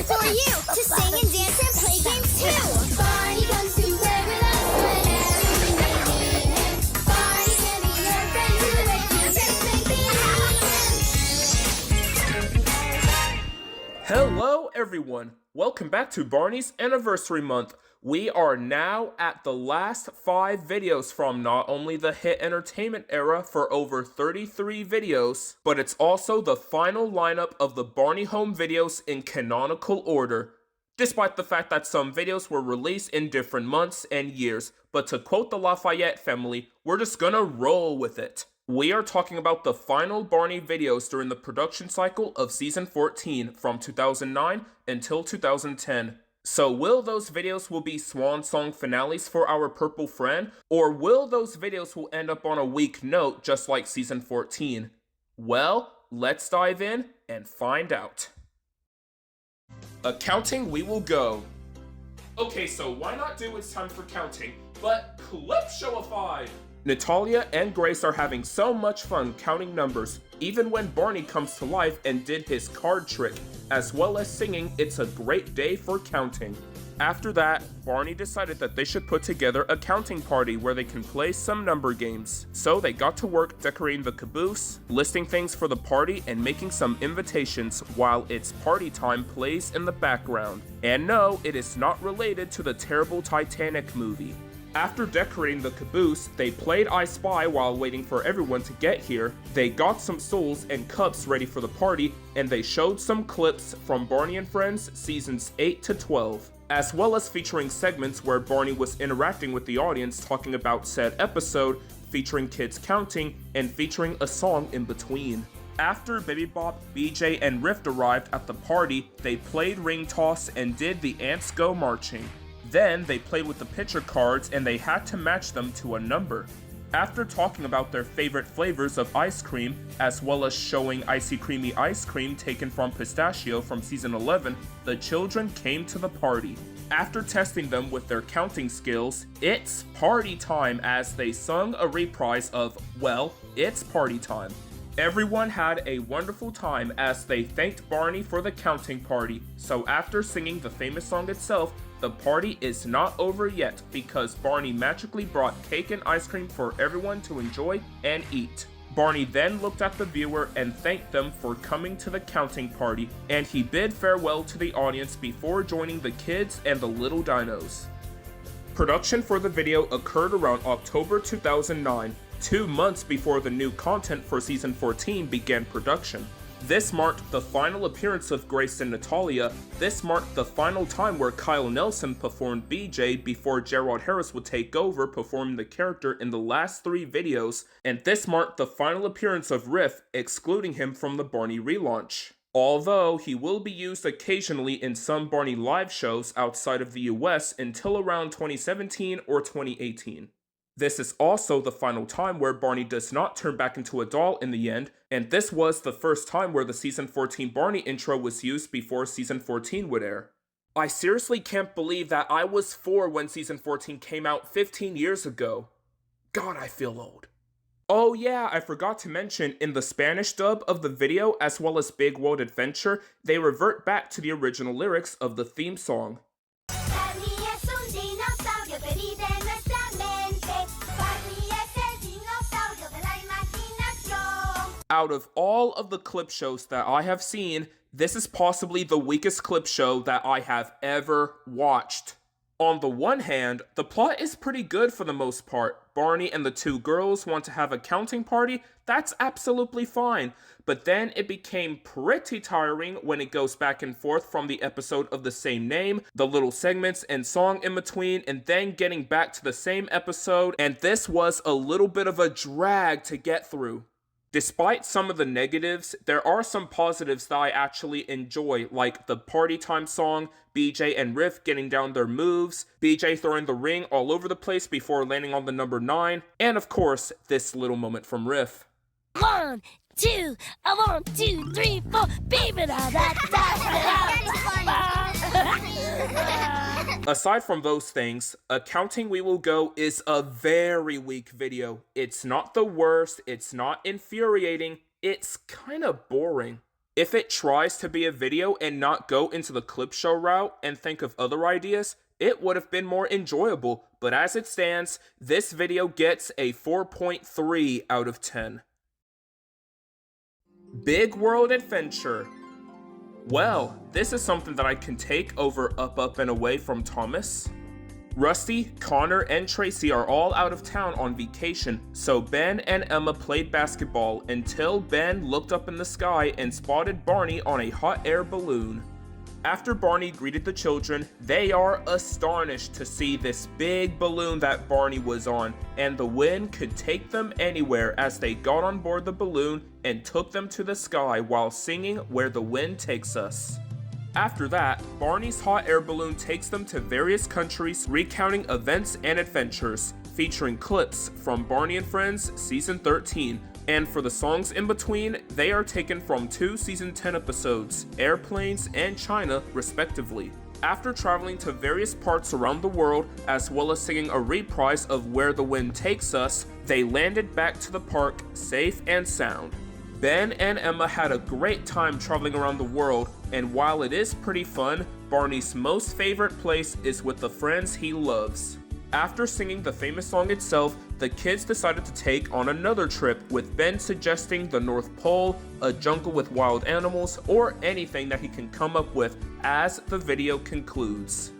for you to sing and dance and play games too. Barney comes to play with us whenever we may need him. Barney can be your friend to make you just make believe. Hello everyone, welcome back to Barney's Anniversary Month. We are now at the last 5 videos from not only the hit entertainment era for over 33 videos, but it's also the final lineup of the Barney Home videos in canonical order. Despite the fact that some videos were released in different months and years, but to quote the Lafayette family, we're just gonna roll with it. We are talking about the final Barney videos during the production cycle of season 14 from 2009 until 2010. So will those videos will be swan song finales for our purple friend, or will those videos will end up on a weak note just like season 14? Well, let's dive in and find out. Accounting we will go. Okay, so why not do It's Time for Counting, but clip show-ify! Natalia and Grace are having so much fun counting numbers, even when Barney comes to life and did his card trick, as well as singing It's a Great Day for Counting. After that, Barney decided that they should put together a counting party where they can play some number games. So they got to work decorating the caboose, listing things for the party, and making some invitations while It's Party Time plays in the background. And no, it is not related to the terrible Titanic movie. After decorating the caboose, they played I Spy while waiting for everyone to get here, they got some stools and cups ready for the party, and they showed some clips from Barney and Friends seasons 8 to 12, as well as featuring segments where Barney was interacting with the audience talking about said episode, featuring kids counting, and featuring a song in between. After Baby Bop, BJ, and Rift arrived at the party, they played ring toss and did the Ants Go Marching. Then they played with the picture cards and they had to match them to a number. After talking about their favorite flavors of ice cream, as well as showing icy creamy ice cream taken from pistachio from season 11, the children came to the party. After testing them with their counting skills, it's party time as they sung a reprise of, well, it's party time. Everyone had a wonderful time as they thanked Barney for the counting party, so after singing the famous song itself, the party is not over yet because Barney magically brought cake and ice cream for everyone to enjoy and eat. Barney then looked at the viewer and thanked them for coming to the counting party, and he bid farewell to the audience before joining the kids and the little dinos. Production for the video occurred around October 2009, 2 months before the new content for season 14 began production. This marked the final appearance of Grace and Natalia. This marked the final time where Kyle Nelson performed BJ before Gerald Harris would take over performing the character in the last 3 videos, and this marked the final appearance of Riff, excluding him from the Barney relaunch. Although he will be used occasionally in some Barney live shows outside of the US until around 2017 or 2018. This is also the final time where Barney does not turn back into a doll in the end, and this was the first time where the season 14 Barney intro was used before season 14 would air. I seriously can't believe that I was 4 when season 14 came out 15 years ago. God, I feel old. Oh yeah, I forgot to mention, in the Spanish dub of the video as well as Big World Adventure, they revert back to the original lyrics of the theme song. Out of all of the clip shows that I have seen, this is possibly the weakest clip show that I have ever watched. On the one hand, the plot is pretty good for the most part. Barney and the 2 girls want to have a counting party, that's absolutely fine. But then it became pretty tiring when it goes back and forth from the episode of the same name, the little segments and song in between, and then getting back to the same episode, and this was a little bit of a drag to get through. Despite some of the negatives, there are some positives that I actually enjoy, like the party time song, BJ and Riff getting down their moves, BJ throwing the ring all over the place before landing on the number 9, and of course, this little moment from Riff. 1, 2, 1, 2, 3, 4, baby da da da. Aside from those things, Accounting We Will Go is a very weak video. It's not the worst, it's not infuriating, it's kinda boring. If it tries to be a video and not go into the clip show route and think of other ideas, it would have been more enjoyable, but as it stands, this video gets a 4.3 out of 10. Big World Adventure. Well, this is something that I can take over Up Up and Away from Thomas. Rusty, Connor, and Tracy are all out of town on vacation, so Ben and Emma played basketball until Ben looked up in the sky and spotted Barney on a hot air balloon. After Barney greeted the children, they are astonished to see this big balloon that Barney was on, and the wind could take them anywhere as they got on board the balloon and took them to the sky while singing Where the Wind Takes Us. After that, Barney's hot air balloon takes them to various countries recounting events and adventures, featuring clips from Barney and Friends Season 13, and for the songs in between, they are taken from 2 Season 10 episodes, Airplanes and China, respectively. After traveling to various parts around the world, as well as singing a reprise of Where the Wind Takes Us, they landed back to the park safe and sound. Ben and Emma had a great time traveling around the world, and while it is pretty fun, Barney's most favorite place is with the friends he loves. After singing the famous song itself, the kids decided to take on another trip, with Ben suggesting the North Pole, a jungle with wild animals, or anything that he can come up with as the video concludes.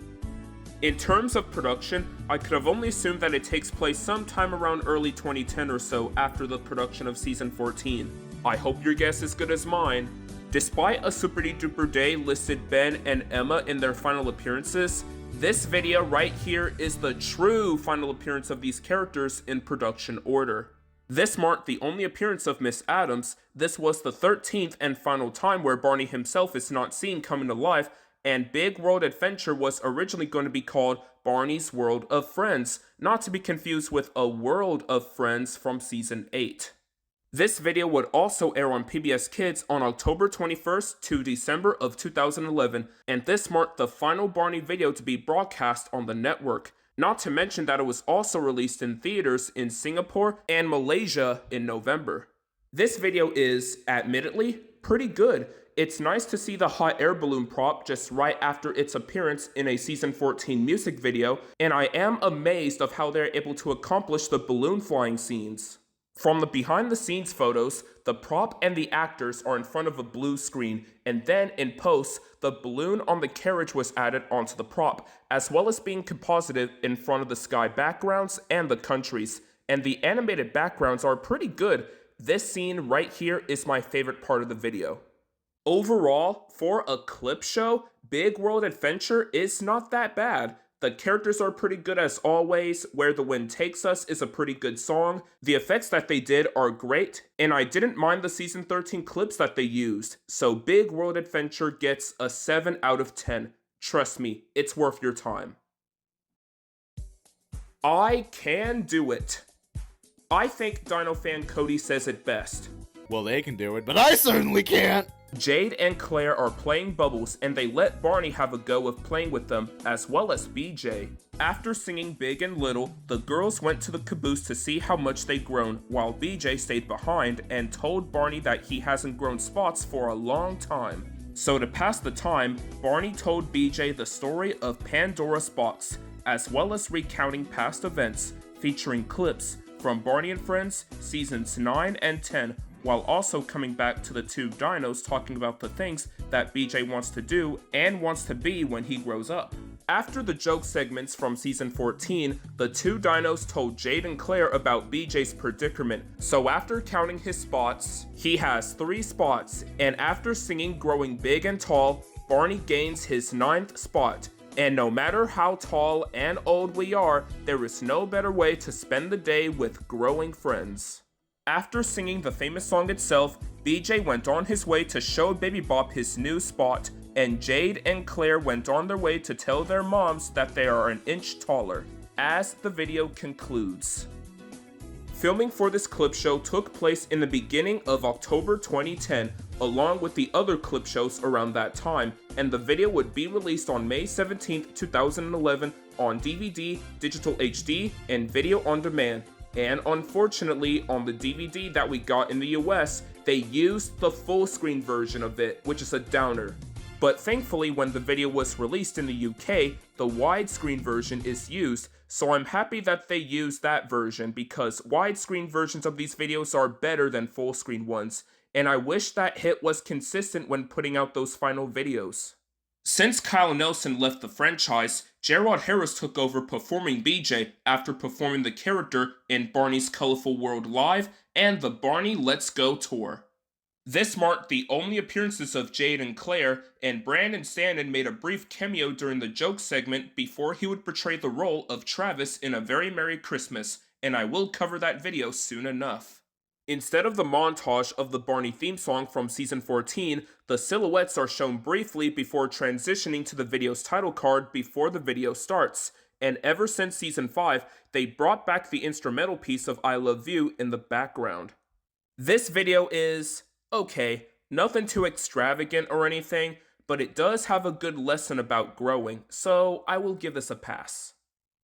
In terms of production, I could have only assumed that it takes place sometime around early 2010 or so after the production of Season 14. I hope your guess is good as mine. Despite a super duper day listed Ben and Emma in their final appearances, this video right here is the true final appearance of these characters in production order. This marked the only appearance of Miss Addams. This was the 13th and final time where Barney himself is not seen coming to life, and Big World Adventure was originally going to be called Barney's World of Friends, not to be confused with A World of Friends from Season 8. This video would also air on PBS Kids on October 21st to December of 2011, and this marked the final Barney video to be broadcast on the network, not to mention that it was also released in theaters in Singapore and Malaysia in November. This video is, admittedly, pretty good. It's nice to see the hot air balloon prop just right after its appearance in a Season 14 music video, and I am amazed of how they're able to accomplish the balloon flying scenes. From the behind the scenes photos, the prop and the actors are in front of a blue screen, and then in post, the balloon on the carriage was added onto the prop, as well as being composited in front of the sky backgrounds and the countries, and the animated backgrounds are pretty good. This scene right here is my favorite part of the video. Overall, for a clip show, Big World Adventure is not that bad. The characters are pretty good as always, Where the Wind Takes Us is a pretty good song, the effects that they did are great, and I didn't mind the Season 13 clips that they used, so Big World Adventure gets a 7 out of 10. Trust me, it's worth your time. I can do it. I think Dino fan Cody says it best. Well, they can do it, but I certainly can't! Jade and Claire are playing bubbles, and they let Barney have a go of playing with them, as well as BJ. After singing Big and Little, the girls went to the caboose to see how much they'd grown, while BJ stayed behind and told Barney that he hasn't grown spots for a long time. So to pass the time, Barney told BJ the story of Pandora's Box, as well as recounting past events, featuring clips from Barney and Friends Seasons 9 and 10, while also coming back to the two dinos talking about the things that BJ wants to do and wants to be when he grows up. After the joke segments from Season 14, the two dinos told Jade and Claire about BJ's predicament, so after counting his spots, he has 3 spots, and after singing Growing Big and Tall, Barney gains his 9th spot. And no matter how tall and old we are, there is no better way to spend the day with growing friends. After singing the famous song itself, BJ went on his way to show Baby Bop his new spot, and Jade and Claire went on their way to tell their moms that they are an inch taller, as the video concludes. Filming for this clip show took place in the beginning of October 2010, along with the other clip shows around that time, and the video would be released on May 17, 2011 on DVD, digital HD, and video on demand. and unfortunately on the DVD that we got in the US, they used the full screen version of it, which is a downer. But thankfully when the video was released in the UK, the widescreen version is used, so I'm happy that they used that version because widescreen versions of these videos are better than full screen ones, and I wish that HIT was consistent when putting out those final videos. Since Kyle Nelson left the franchise, Gerard Harris took over performing BJ after performing the character in Barney's Colorful World Live and the Barney Let's Go tour. This marked the only appearances of Jade and Claire, and Brandon Stanton made a brief cameo during the joke segment before he would portray the role of Travis in A Very Merry Christmas, and I will cover that video soon enough. Instead of the montage of the Barney theme song from season 14, the silhouettes are shown briefly before transitioning to the video's title card before the video starts, and ever since season 5, they brought back the instrumental piece of I Love You in the background. This video is okay, nothing too extravagant or anything, but it does have a good lesson about growing, so I will give this a pass.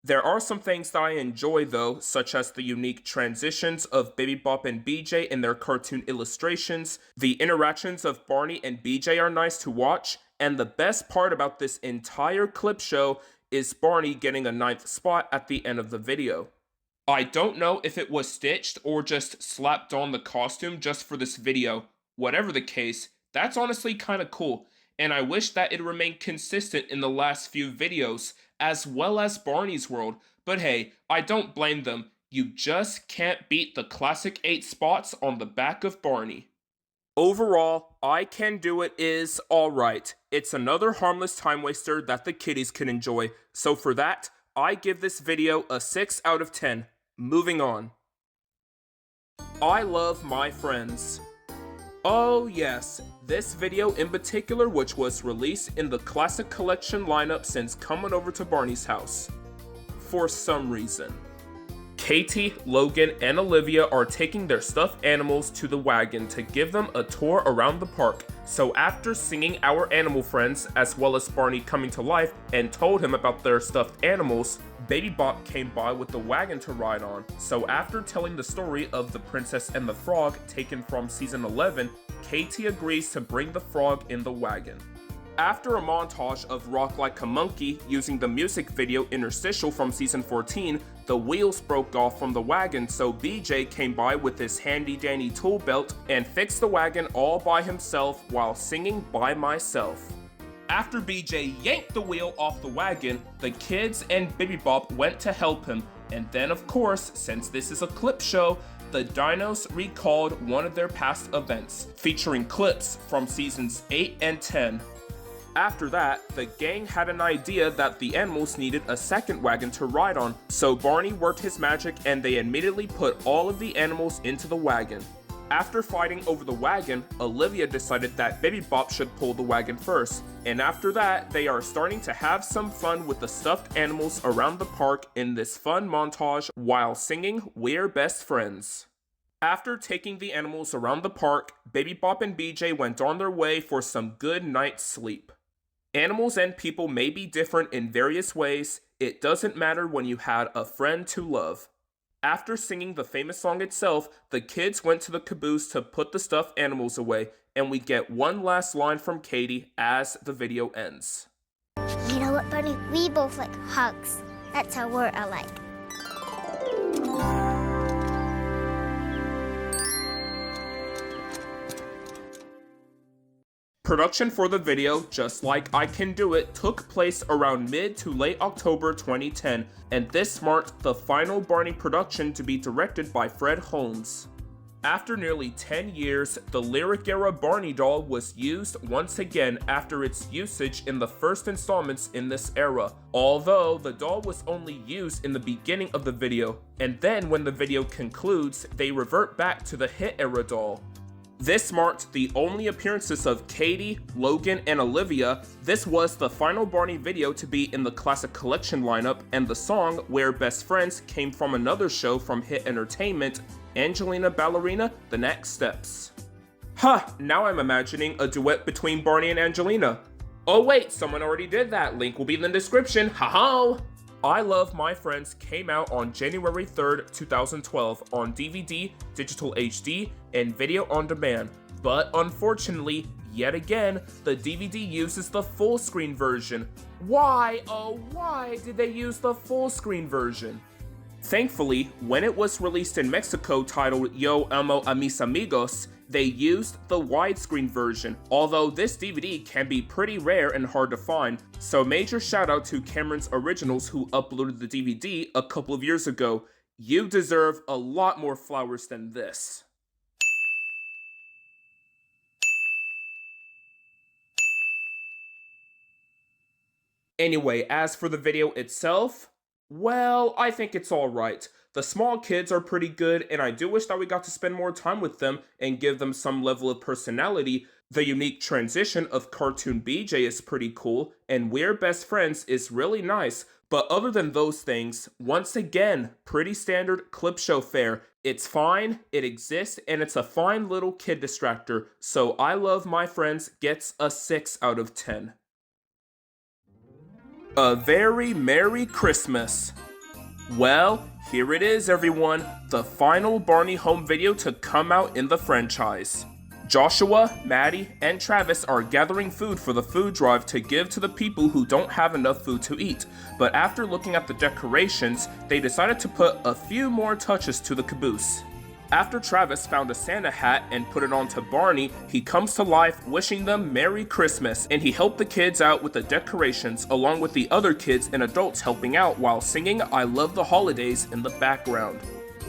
There are some things that I enjoy though, such as the unique transitions of Baby Bop and BJ in their cartoon illustrations, the interactions of Barney and BJ are nice to watch, and the best part about this entire clip show is Barney getting a 9th spot at the end of the video. I don't know if it was stitched or just slapped on the costume just for this video. Whatever the case, that's honestly kinda cool, and I wish that it remained consistent in the last few videos, as well as Barney's World, but hey, I don't blame them. You just can't beat the classic 8 spots on the back of Barney. Overall, I Can Do It is alright. It's another harmless time waster that the kiddies can enjoy, so for that, I give this video a 6 out of 10. Moving on. I Love My Friends. Oh yes, this video in particular, which was released in the Classic Collection lineup since coming over to Barney's house. For some reason. Katie, Logan, and Olivia are taking their stuffed animals to the wagon to give them a tour around the park. So after singing Our Animal Friends, as well as Barney coming to life and told him about their stuffed animals, Baby Bop came by with the wagon to ride on. So after telling the story of the Princess and the Frog taken from season 11, Katie agrees to bring the frog in the wagon. After a montage of Rock Like a Monkey using the music video interstitial from season 14, the wheels broke off from the wagon, so BJ came by with his handy dandy tool belt and fixed the wagon all by himself while singing By Myself. After BJ yanked the wheel off the wagon, the kids and Baby Bop went to help him, and then of course, since this is a clip show, the Dinos recalled one of their past events, featuring clips from seasons 8 and 10. After that, the gang had an idea that the animals needed a second wagon to ride on, so Barney worked his magic and they immediately put all of the animals into the wagon. After fighting over the wagon, Olivia decided that Baby Bop should pull the wagon first, and after that, they are starting to have some fun with the stuffed animals around the park in this fun montage while singing We're Best Friends. After taking the animals around the park, Baby Bop and BJ went on their way for some good night's sleep. Animals and people may be different in various ways, it doesn't matter when you had a friend to love. After singing the famous song itself, the kids went to the caboose to put the stuffed animals away, and we get one last line from Katie as the video ends. You know what, Barney? We both like hugs. That's how we're alike. Production for the video, just like I Can Do It, took place around mid to late October 2010, and this marked the final Barney production to be directed by Fred Holmes. After nearly 10 years, the Lyric era Barney doll was used once again after its usage in the first installments in this era, although the doll was only used in the beginning of the video, and then when the video concludes, they revert back to the Hit era doll. This marked the only appearances of Katie, Logan, and Olivia. This was the final Barney video to be in the Classic Collection lineup, and the song We're Best Friends came from another show from Hit Entertainment, Angelina Ballerina, The Next Steps. Now I'm imagining a duet between Barney and Angelina. Oh wait, someone already did that, link will be in the description, haha! I Love My Friends came out on January 3rd, 2012 on DVD, digital HD, and video on demand, but unfortunately, yet again, the DVD uses the full screen version. Why, oh why did they use the full screen version? Thankfully, when it was released in Mexico titled Yo Amo a Mis Amigos, they used the widescreen version, although this DVD can be pretty rare and hard to find, so major shout out to Cameron's Originals who uploaded the DVD a couple of years ago. You deserve a lot more flowers than this. Anyway, as for the video itself, well, I think it's alright. The small kids are pretty good, and I do wish that we got to spend more time with them and give them some level of personality. The unique transition of cartoon BJ is pretty cool, and We're Best Friends is really nice, but other than those things, once again, pretty standard clip show fare. It's fine, it exists, and it's a fine little kid distractor, so I Love My Friends gets a 6 out of 10. A Very Merry Christmas. Well, here it is everyone, the final Barney Home video to come out in the franchise. Joshua, Maddie, and Travis are gathering food for the food drive to give to the people who don't have enough food to eat, but after looking at the decorations, they decided to put a few more touches to the caboose. After Travis found a Santa hat and put it onto Barney, he comes to life wishing them Merry Christmas, and he helped the kids out with the decorations along with the other kids and adults helping out while singing I Love the Holidays in the background.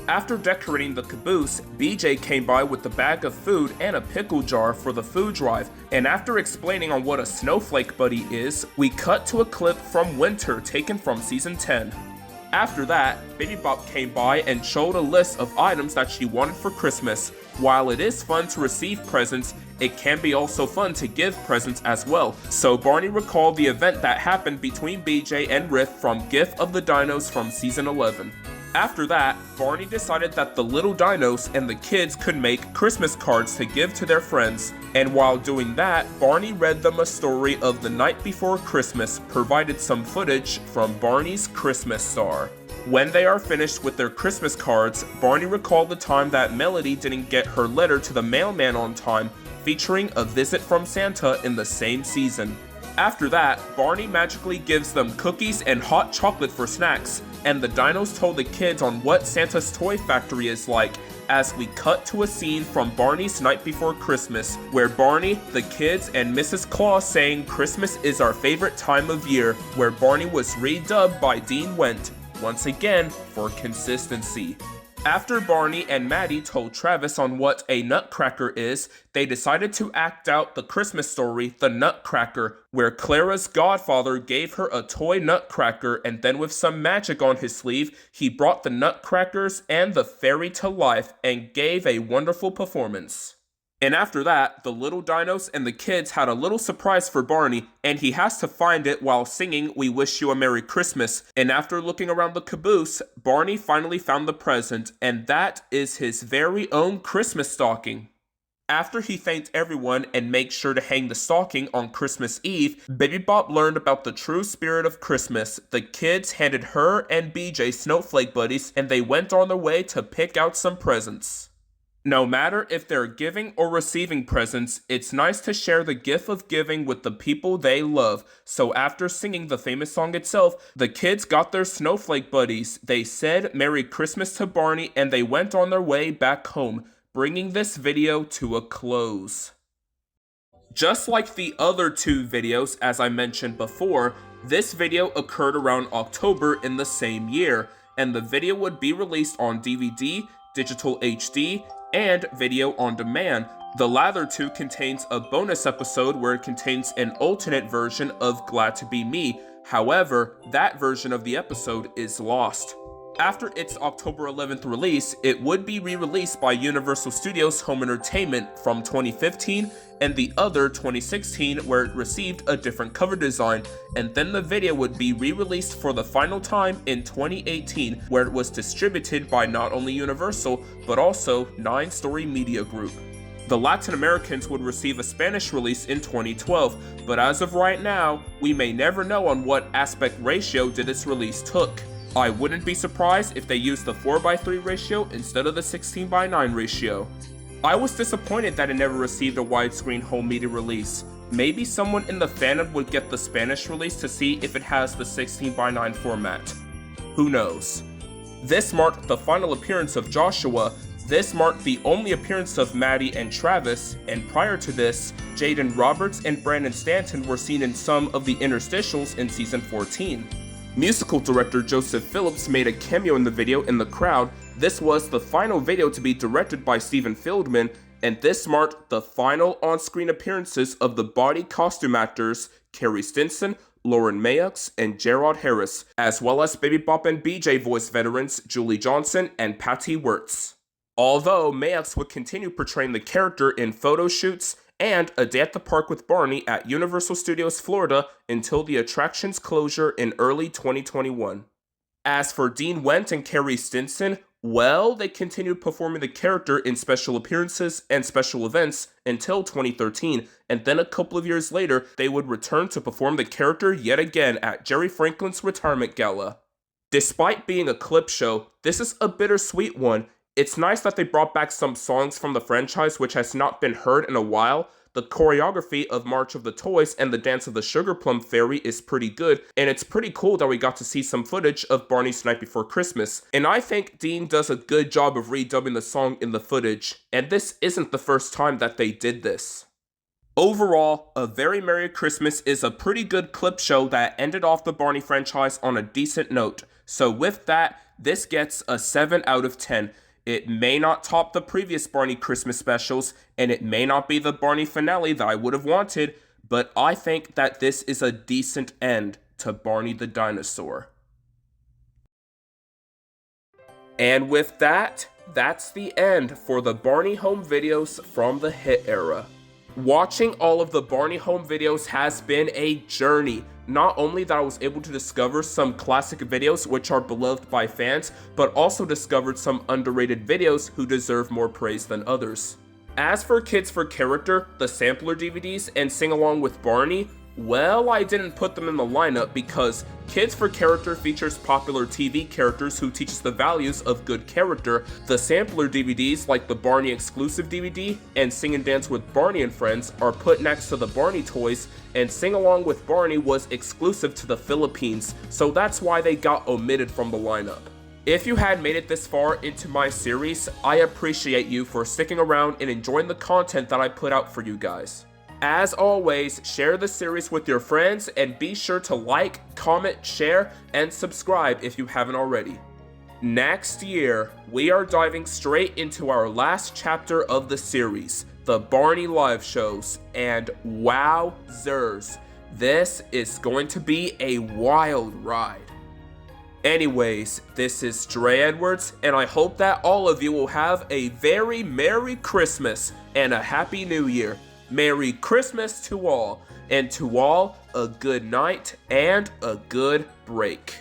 After decorating the caboose, BJ came by with the bag of food and a pickle jar for the food drive, and after explaining on what a snowflake buddy is, we cut to a clip from Winter taken from season 10. After that, Baby Bop came by and showed a list of items that she wanted for Christmas. While it is fun to receive presents, it can be also fun to give presents as well. So Barney recalled the event that happened between BJ and Riff from Gift of the Dinos from season 11. After that, Barney decided that the little dinos and the kids could make Christmas cards to give to their friends. And while doing that, Barney read them a story of the night before Christmas, provided some footage from Barney's Christmas star. When they are finished with their Christmas cards, Barney recalled the time that Melody didn't get her letter to the mailman on time, featuring a visit from Santa in the same season. After that, Barney magically gives them cookies and hot chocolate for snacks, and the dinos told the kids on what Santa's toy factory is like, as we cut to a scene from Barney's Night Before Christmas, where Barney, the kids, and Mrs. Claus saying Christmas is our favorite time of year, where Barney was redubbed by Dean Went, once again for consistency. After Barney and Maddie told Travis on what a nutcracker is, they decided to act out the Christmas story, The Nutcracker, where Clara's godfather gave her a toy nutcracker, and then with some magic on his sleeve, he brought the nutcrackers and the fairy to life and gave a wonderful performance. And after that, the little dinos and the kids had a little surprise for Barney, and he has to find it while singing We Wish You a Merry Christmas. And after looking around the caboose, Barney finally found the present, and that is his very own Christmas stocking. After he thanked everyone and made sure to hang the stocking on Christmas Eve, Baby Bop learned about the true spirit of Christmas. The kids handed her and BJ snowflake buddies, and they went on their way to pick out some presents. No matter if they're giving or receiving presents, it's nice to share the gift of giving with the people they love. So after singing the famous song itself, the kids got their snowflake buddies. They said Merry Christmas to Barney, and they went on their way back home, bringing this video to a close. Just like the other two videos, as I mentioned before, this video occurred around October in the same year, and the video would be released on DVD, digital HD, and video on demand. The latter two contains a bonus episode where it contains an alternate version of Glad to Be Me. However, that version of the episode is lost. After its October 11th release, it would be re-released by Universal Studios Home Entertainment from 2015 and the other 2016, where it received a different cover design, and then the video would be re-released for the final time in 2018, where it was distributed by not only Universal but also 9 Story Media Group. The Latin Americans would receive a Spanish release in 2012, but as of right now, we may never know on what aspect ratio did its release took. I wouldn't be surprised if they used the 4:3 ratio instead of the 16:9 ratio. I was disappointed that it never received a widescreen home media release. Maybe someone in the fandom would get the Spanish release to see if it has the 16:9 format. Who knows? This marked the final appearance of Joshua. This marked the only appearance of Maddie and Travis, and prior to this, Jaden Roberts and Brandon Stanton were seen in some of the interstitials in season 14. Musical director Joseph Phillips made a cameo in the video in the crowd. This was the final video to be directed by Stephen Fieldman, and this marked the final on-screen appearances of the body costume actors Carrie Stinson, Lauren Mayux, and Gerard Harris, as well as Baby Bop and BJ voice veterans Julie Johnson and Patty Wirtz. Although Mayux would continue portraying the character in photo shoots and A Day at the Park with Barney at Universal Studios Florida until the attraction's closure in early 2021. As for Dean Wendt and Carrie Stinson, well, they continued performing the character in special appearances and special events until 2013, and then a couple of years later, they would return to perform the character yet again at Jerry Franklin's retirement gala. Despite being a clip show, this is a bittersweet one. It's nice that they brought back some songs from the franchise which has not been heard in a while. The choreography of March of the Toys and the Dance of the Sugar Plum Fairy is pretty good, and it's pretty cool that we got to see some footage of Barney's Night Before Christmas. And I think Dean does a good job of redubbing the song in the footage, and this isn't the first time that they did this. Overall, A Very Merry Christmas is a pretty good clip show that ended off the Barney franchise on a decent note. So with that, this gets a 7 out of 10. It may not top the previous Barney Christmas specials, and it may not be the Barney finale that I would have wanted, but I think that this is a decent end to Barney the Dinosaur. And with that, that's the end for the Barney Home videos from the hit era. Watching all of the Barney Home videos has been a journey. Not only that I was able to discover some classic videos which are beloved by fans, but also discovered some underrated videos who deserve more praise than others. As for Kids for Character, the sampler DVDs, and Sing Along with Barney, well, I didn't put them in the lineup because Kids for Character features popular TV characters who teach us the values of good character. The sampler DVDs, like the Barney exclusive DVD and Sing and Dance with Barney and Friends, are put next to the Barney toys, and Sing Along with Barney was exclusive to the Philippines, so that's why they got omitted from the lineup. If you had made it this far into my series, I appreciate you for sticking around and enjoying the content that I put out for you guys. As always, share the series with your friends and be sure to like, comment, share, and subscribe if you haven't already. Next year, we are diving straight into our last chapter of the series, the Barney live shows, and wowzers, this is going to be a wild ride. Anyways, this is Dre Edwards, and I hope that all of you will have a very Merry Christmas and a Happy New Year. Merry Christmas to all, and to all, a good night and a good break.